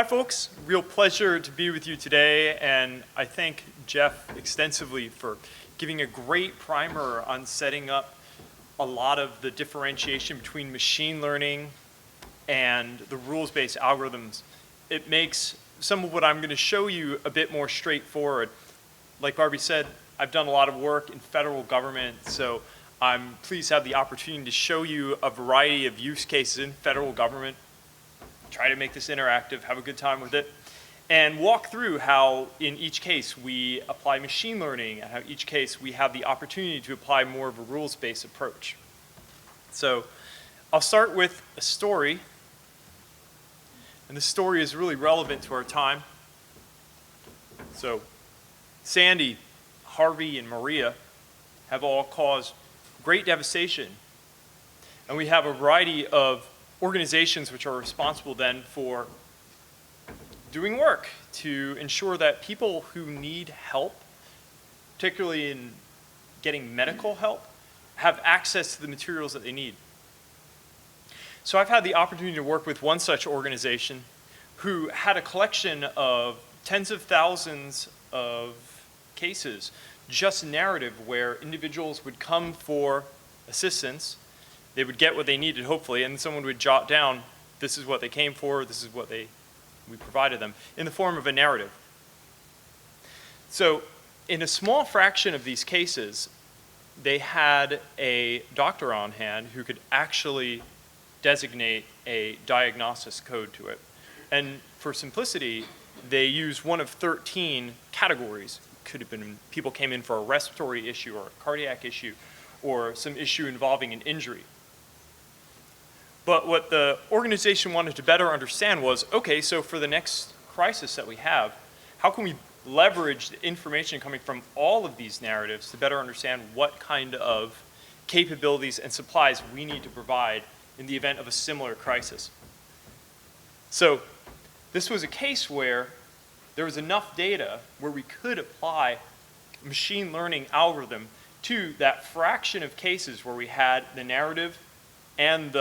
Hi folks, real pleasure to be with you today, and I thank Jeff extensively for giving a great primer on setting up a lot of the differentiation between machine learning and the rules-based algorithms. It makes some of what I'm going to show you a bit more straightforward. Like Barbie said, I've done a lot of work in federal government, so I'm pleased to have the opportunity to show you a variety of use cases in federal government, try to make this interactive, have a good time with it, and walk through how in each case we apply machine learning and how each case we have the opportunity to apply more of a rules-based approach. So I'll start with a story, and the story is really relevant to our time. So Sandy, Harvey, and Maria have all caused great devastation, and we have a variety of organizations which are responsible then for doing work to ensure that people who need help, particularly in getting medical help, have access to the materials that they need. So I've had the opportunity to work with one such organization who had a collection of tens of thousands of cases, just narrative, where individuals would come for assistance. They would get what they needed, hopefully, and someone would jot down, this is what they came for, this is what we provided them, in the form of a narrative. So in a small fraction of these cases, they had a doctor on hand who could actually designate a diagnosis code to it. And for simplicity, they used one of 13 categories. Could have been people came in for a respiratory issue or a cardiac issue or some issue involving an injury. But what the organization wanted to better understand was, okay, so for the next crisis that we have, how can we leverage the information coming from all of these narratives to better understand what kind of capabilities and supplies we need to provide in the event of a similar crisis? So this was a case where there was enough data where we could apply a machine learning algorithm to that fraction of cases where we had the narrative and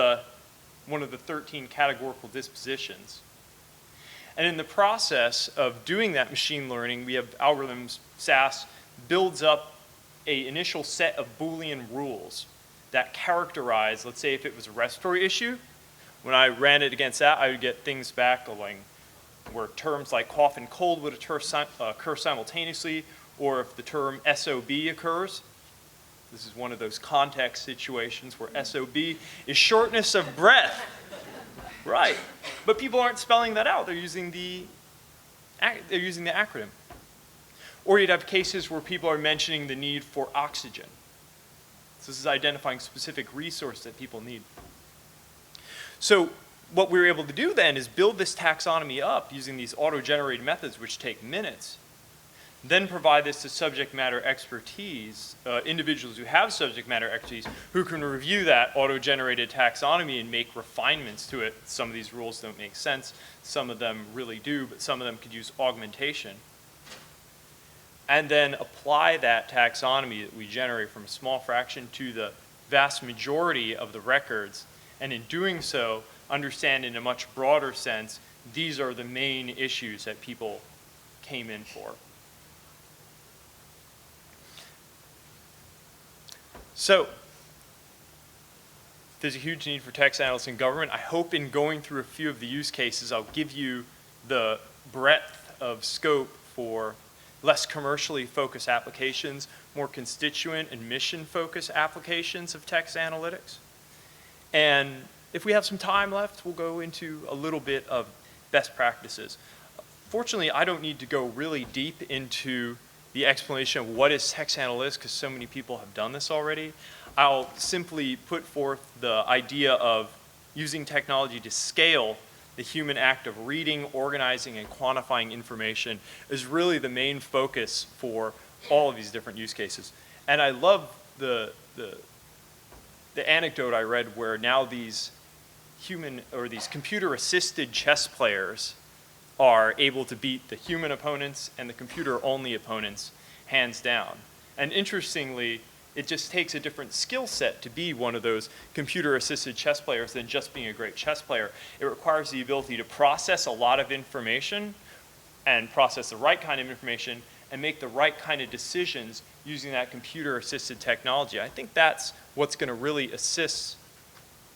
one of the 13 categorical dispositions. And in the process of doing that machine learning, we have algorithms, SAS, builds up an initial set of Boolean rules that characterize, let's say if it was a respiratory issue, when I ran it against that, I would get things back where terms like cough and cold would occur simultaneously, or if the term SOB occurs. This is one of those context situations where SOB is shortness of breath. Right. But people aren't spelling that out. They're using the acronym. Or you'd have cases where people are mentioning the need for oxygen. So this is identifying specific resource that people need. So what we were able to do then is build this taxonomy up using these auto-generated methods, which take minutes, then provide this to subject matter expertise, individuals who have subject matter expertise, who can review that auto-generated taxonomy and make refinements to it. Some of these rules don't make sense, some of them really do, but some of them could use augmentation. And then apply that taxonomy that we generate from a small fraction to the vast majority of the records, and in doing so, understand in a much broader sense, these are the main issues that people came in for. So there's a huge need for text analysts in government. I hope in going through a few of the use cases, I'll give you the breadth of scope for less commercially focused applications, more constituent and mission focused applications of text analytics. And if we have some time left, we'll go into a little bit of best practices. Fortunately, I don't need to go really deep into the explanation of what is text analytics, because so many people have done this already. I'll simply put forth the idea of using technology to scale the human act of reading, organizing, and quantifying information is really the main focus for all of these different use cases. And I love the anecdote I read where now these computer-assisted chess players are able to beat the human opponents and the computer-only opponents hands down. And interestingly, It just takes a different skill set to be one of those computer-assisted chess players than just being a great chess player. It requires the ability to process a lot of information and process the right kind of information and make the right kind of decisions using that computer-assisted technology. I think that's what's going to really assist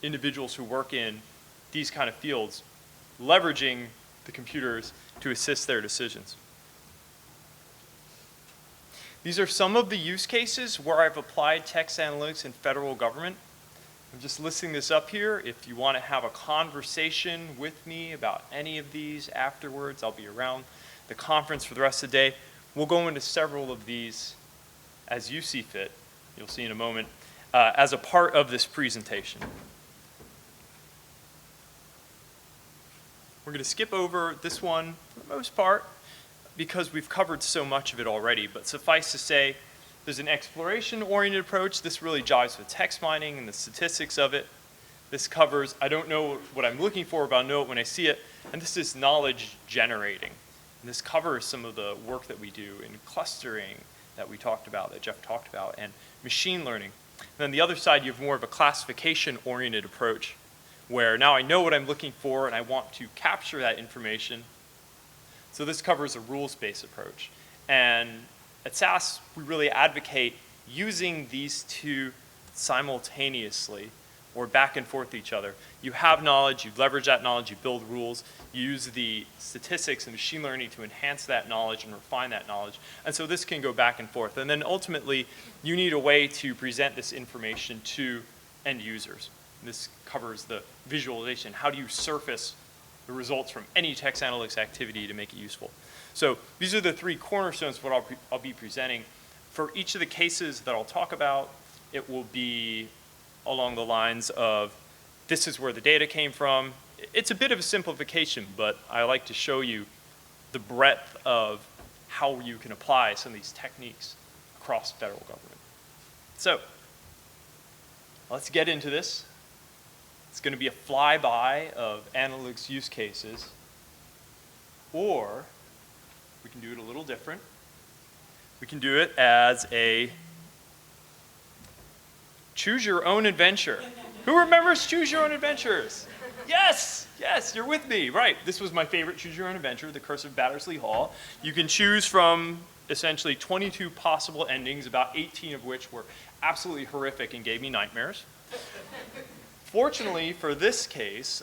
individuals who work in these kind of fields, leveraging the computers to assist their decisions. These are some of the use cases where I've applied text analytics in federal government. I'm just listing this up here. If you want to have a conversation with me about any of these afterwards, I'll be around the conference for the rest of the day. We'll go into several of these as you see fit. You'll see in a moment as a part of this presentation. We're going to skip over this one for the most part because we've covered so much of it already, but suffice to say, there's an exploration-oriented approach. This really jives with text mining and the statistics of it. This covers, I don't know what I'm looking for, but I'll know it when I see it, and this is knowledge generating. And this covers some of the work that we do in clustering that we talked about, that Jeff talked about, and machine learning. And then the other side, you have more of a classification-oriented approach, where now I know what I'm looking for and I want to capture that information. So this covers a rules-based approach. And at SAS, we really advocate using these two simultaneously or back and forth each other. You have knowledge, you leverage that knowledge, you build rules, you use the statistics and machine learning to enhance that knowledge and refine that knowledge. And so this can go back and forth. And then ultimately, you need a way to present this information to end users. This covers the visualization. How do you surface the results from any text analytics activity to make it useful? So these are the three cornerstones of what I'll be presenting. For each of the cases that I'll talk about, it will be along the lines of, this is where the data came from. It's a bit of a simplification, but I like to show you the breadth of how you can apply some of these techniques across federal government. So let's get into this. It's going to be a flyby of analytics use cases, or we can do it a little different. We can do it as a choose your own adventure. Who remembers choose your own adventures? Yes, yes, you're with me. Right, this was my favorite choose your own adventure, The Curse of Battersley Hall. You can choose from essentially 22 possible endings, about 18 of which were absolutely horrific and gave me nightmares. Fortunately, for this case,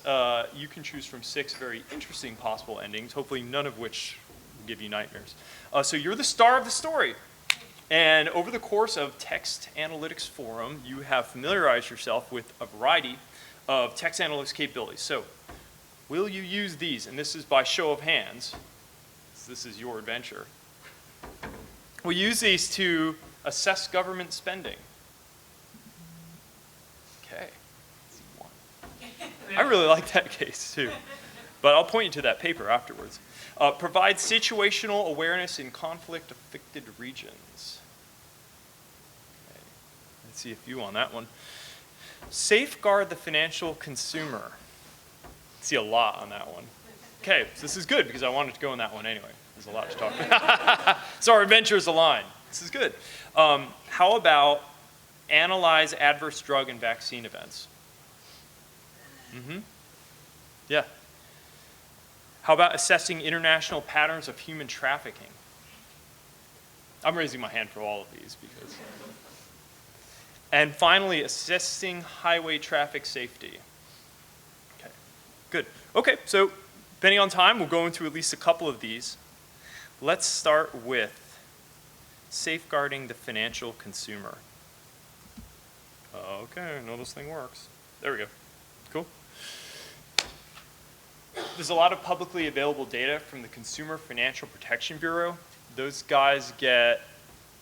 you can choose from 6 very interesting possible endings, hopefully none of which will give you nightmares. So you're the star of the story. And over the course of Text Analytics Forum, you have familiarized yourself with a variety of text analytics capabilities. So will you use these? And this is by show of hands. This is your adventure. We'll use these to assess government spending. Okay. I really like that case too, but I'll point you to that paper afterwards. Provide situational awareness in conflict-affected regions. Okay. Let's see a few on that one. Safeguard the financial consumer. See a lot on that one. Okay, so this is good because I wanted to go on that one anyway. There's a lot to talk about. So our adventures align. This is good. How about analyze adverse drug and vaccine events? Yeah. How about assessing international patterns of human trafficking? I'm raising my hand for all of these because. And finally, assessing highway traffic safety. Okay, good. Okay, so depending on time, we'll go into at least a couple of these. Let's start with safeguarding the financial consumer. Okay, I know this thing works. There we go. Cool. There's a lot of publicly available data from the Consumer Financial Protection Bureau. Those guys get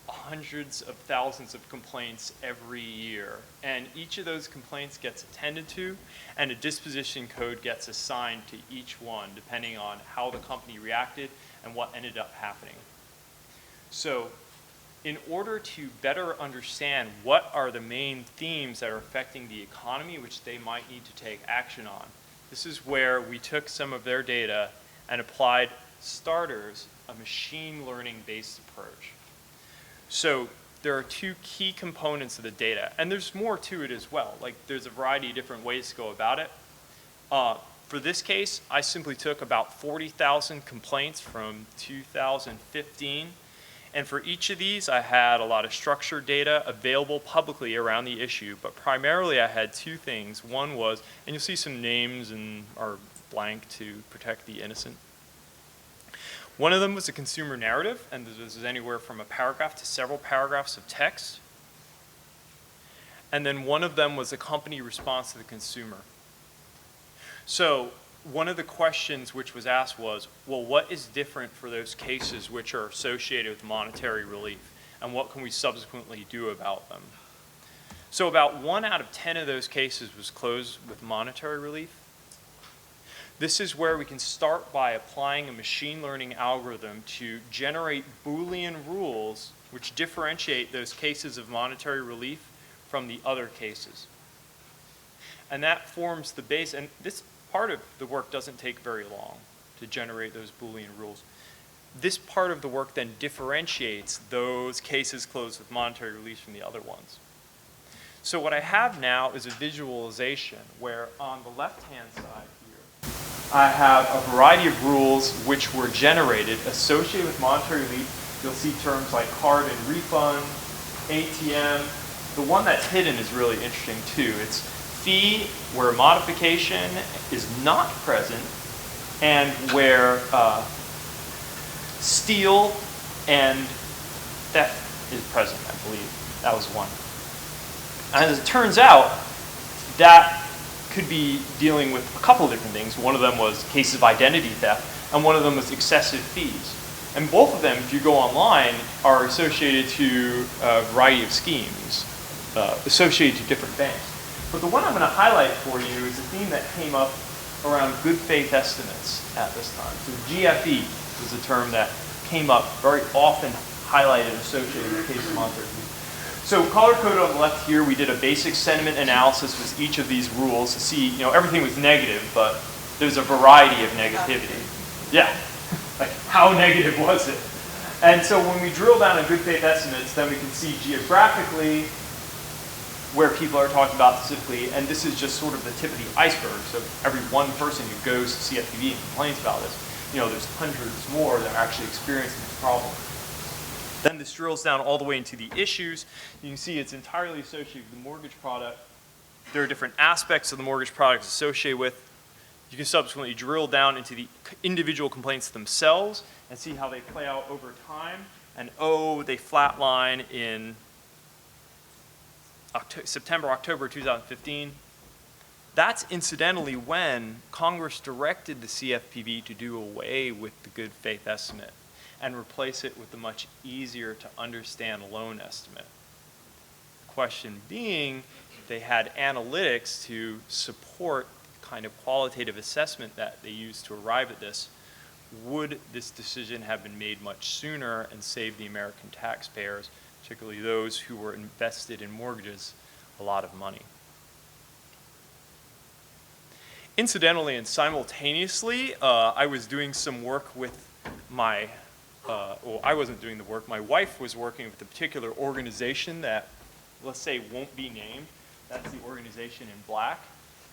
hundreds of thousands of complaints every year. And each of those complaints gets attended to, and a disposition code gets assigned to each one, depending on how the company reacted and what ended up happening. So in order to better understand what are the main themes that are affecting the economy, which they might need to take action on, this is where we took some of their data and applied starters, a machine learning based approach. So there are two key components of the data, and there's more to it as well. Like, there's a variety of different ways to go about it. For this case, I simply took about 40,000 complaints from 2015, and for each of these, I had a lot of structured data available publicly around the issue, but primarily I had two things. One was, and you'll see some names and are blank to protect the innocent. One of them was a consumer narrative, and this is anywhere from a paragraph to several paragraphs of text. And then one of them was a company response to the consumer. So one of the questions which was asked was, well, what is different for those cases which are associated with monetary relief, and what can we subsequently do about them? So about 1 out of 10 of those cases was closed with monetary relief. This is where we can start by applying a machine learning algorithm to generate Boolean rules which differentiate those cases of monetary relief from the other cases. And that forms the base, and this part of the work doesn't take very long to generate those Boolean rules. This part of the work then differentiates those cases closed with monetary relief from the other ones. So what I have now is a visualization where on the left-hand side here, I have a variety of rules which were generated associated with monetary relief. You'll see terms like card and refund, ATM. The one that's hidden is really interesting too. It's fee, where modification is not present, and where steal and theft is present, I believe. That was one. And as it turns out, that could be dealing with a couple of different things. One of them was cases of identity theft, and one of them was excessive fees. And both of them, if you go online, are associated to a variety of schemes, associated to different banks. But the one I'm going to highlight for you is a theme that came up around good faith estimates at this time. So GFE was a term that came up very often, highlighted, associated with the case of monetary relief. So color-coded on the left here, we did a basic sentiment analysis with each of these rules to see, everything was negative, but there's a variety of negativity. Yeah, like how negative was it? And so when we drill down on good faith estimates, then we can see geographically where people are talking about specifically, and this is just sort of the tip of the iceberg. So every one person who goes to CFPB and complains about this, there's hundreds more that are actually experiencing this problem. Then this drills down all the way into the issues. You can see it's entirely associated with the mortgage product. There are different aspects of the mortgage product associated with. You can subsequently drill down into the individual complaints themselves and see how they play out over time. And they flatline in September, October 2015. That's incidentally when Congress directed the CFPB to do away with the good faith estimate and replace it with the much easier to understand loan estimate. The question being, they had analytics to support the kind of qualitative assessment that they used to arrive at this. Would this decision have been made much sooner and save the American taxpayers, particularly those who were invested in mortgages, a lot of money? Incidentally and simultaneously, I was doing some work with my I wasn't doing the work. My wife was working with a particular organization that, let's say, won't be named. That's the organization in black.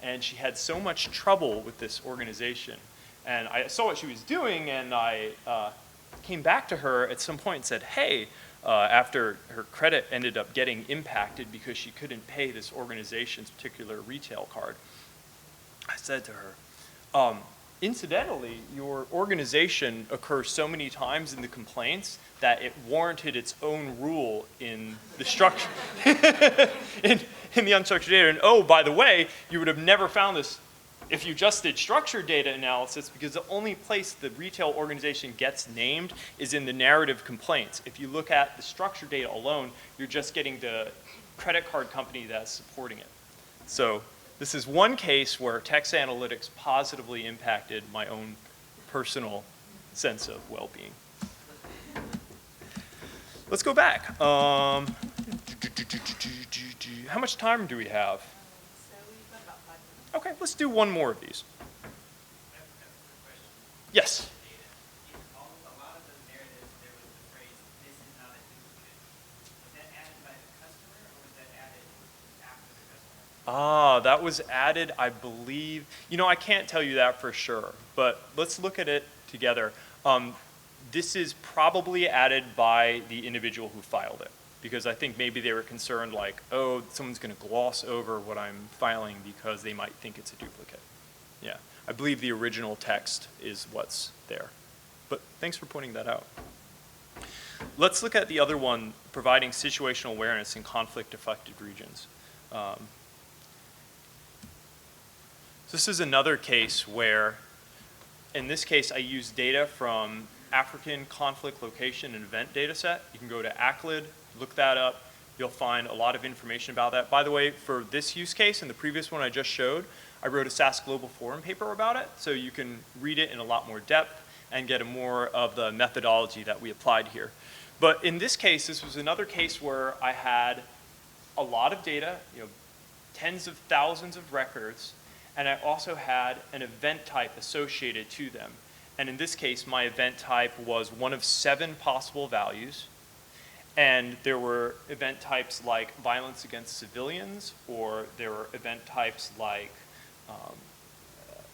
And she had so much trouble with this organization. And I saw what she was doing, and I came back to her at some point and said, hey, after her credit ended up getting impacted because she couldn't pay this organization's particular retail card, I said to her, incidentally, your organization occurs so many times in the complaints that it warranted its own rule in the structure, in the unstructured data. And by the way, you would have never found this if you just did structured data analysis, because the only place the retail organization gets named is in the narrative complaints. If you look at the structured data alone, you're just getting the credit card company that's supporting it. So this is one case where text analytics positively impacted my own personal sense of well-being. Let's go back. How much time do we have? So we've got about 5 minutes. Okay, let's do one more of these. Yes. A lot of those narratives, there was the phrase, "This is not a duplicate." Was that That was added, I believe. I can't tell you that for sure, but let's look at it together. This is probably added by the individual who filed it, because I think maybe they were concerned like, oh, someone's going to gloss over what I'm filing because they might think it's a duplicate. Yeah, I believe the original text is what's there. But thanks for pointing that out. Let's look at the other one, providing situational awareness in conflict-affected regions. This is another case where, in this case, I use data from African conflict location and event data set. You can go to ACLID, look that up. You'll find a lot of information about that. By the way, for this use case and the previous one I just showed, I wrote a SAS Global Forum paper about it, so you can read it in a lot more depth and get a more of the methodology that we applied here. But in this case, this was another case where I had a lot of data, tens of thousands of records, and I also had an event type associated to them. And in this case, my event type was one of 7 possible values. And there were event types like violence against civilians, or there were event types like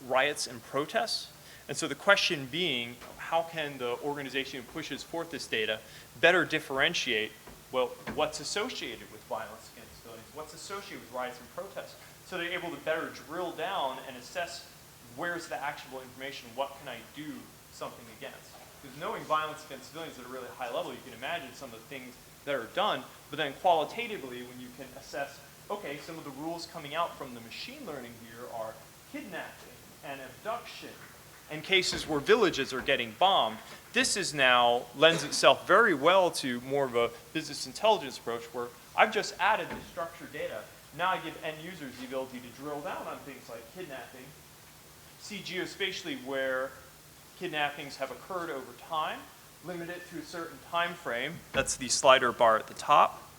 riots and protests. And so the question being, how can the organization who pushes forth this data better differentiate, well, what's associated with violence against civilians, what's associated with riots and protests? So they're able to better drill down and assess where's the actionable information, what can I do something against. Because knowing violence against civilians at a really high level, you can imagine some of the things that are done, but then qualitatively, when you can assess, okay, some of the rules coming out from the machine learning here are kidnapping and abduction and cases where villages are getting bombed. This is now lends itself very well to more of a business intelligence approach where I've just added the structured data. Now I give end users the ability to drill down on things like kidnapping, see geospatially where kidnappings have occurred over time, limit it to a certain time frame, that's the slider bar at the top,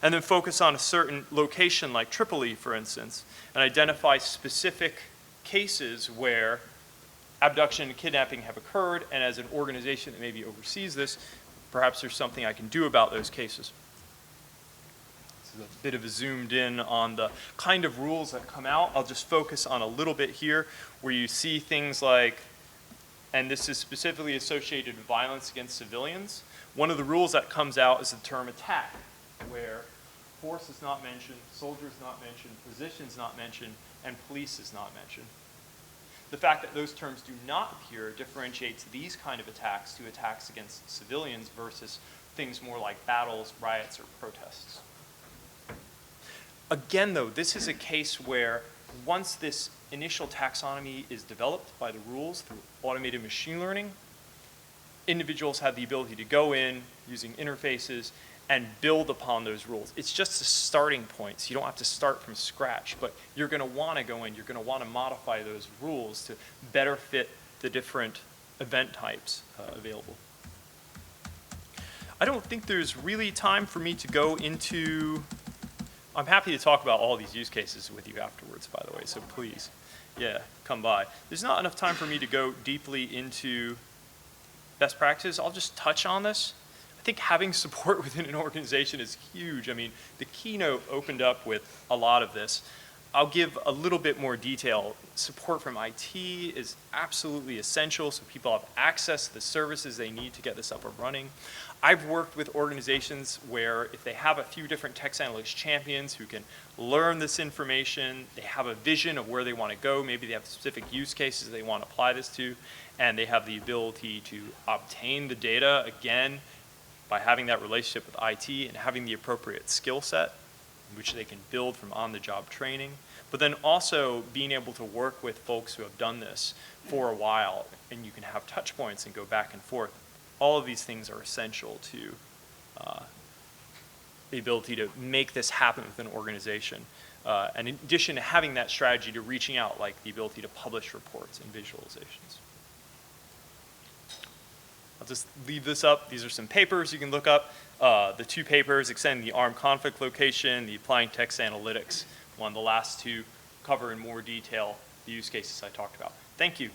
and then focus on a certain location like Tripoli, for instance, and identify specific cases where abduction and kidnapping have occurred, and as an organization that maybe oversees this, perhaps there's something I can do about those cases. This is a bit of a zoomed in on the kind of rules that come out. I'll just focus on a little bit here where you see things like, and this is specifically associated with violence against civilians. One of the rules that comes out is the term attack, where force is not mentioned, soldier is not mentioned, position is not mentioned, and police is not mentioned. The fact that those terms do not appear differentiates these kind of attacks to attacks against civilians versus things more like battles, riots, or protests. Again, though, this is a case where once this initial taxonomy is developed by the rules through automated machine learning, individuals have the ability to go in using interfaces and build upon those rules. It's just a starting point, so you don't have to start from scratch, but you're going to want to go in, you're going to want to modify those rules to better fit the different event types available. I don't think there's really time for me to go into, I'm happy to talk about all these use cases with you afterwards, by the way, so please, yeah, come by. There's not enough time for me to go deeply into best practices. I'll just touch on this. I think having support within an organization is huge. I mean, the keynote opened up with a lot of this. I'll give a little bit more detail. Support from IT is absolutely essential so people have access to the services they need to get this up and running. I've worked with organizations where if they have a few different text analytics champions who can learn this information, they have a vision of where they want to go, maybe they have specific use cases they want to apply this to, and they have the ability to obtain the data, again, by having that relationship with IT and having the appropriate skill set, which they can build from on-the-job training, but then also being able to work with folks who have done this for a while, and you can have touch points and go back and forth. All of these things are essential to the ability to make this happen with an organization. And in addition to having that strategy to reaching out, like the ability to publish reports and visualizations. I'll just leave this up. These are some papers you can look up. The 2 papers, extending the armed conflict location, the applying text analytics one. The last 2 cover in more detail the use cases I talked about. Thank you.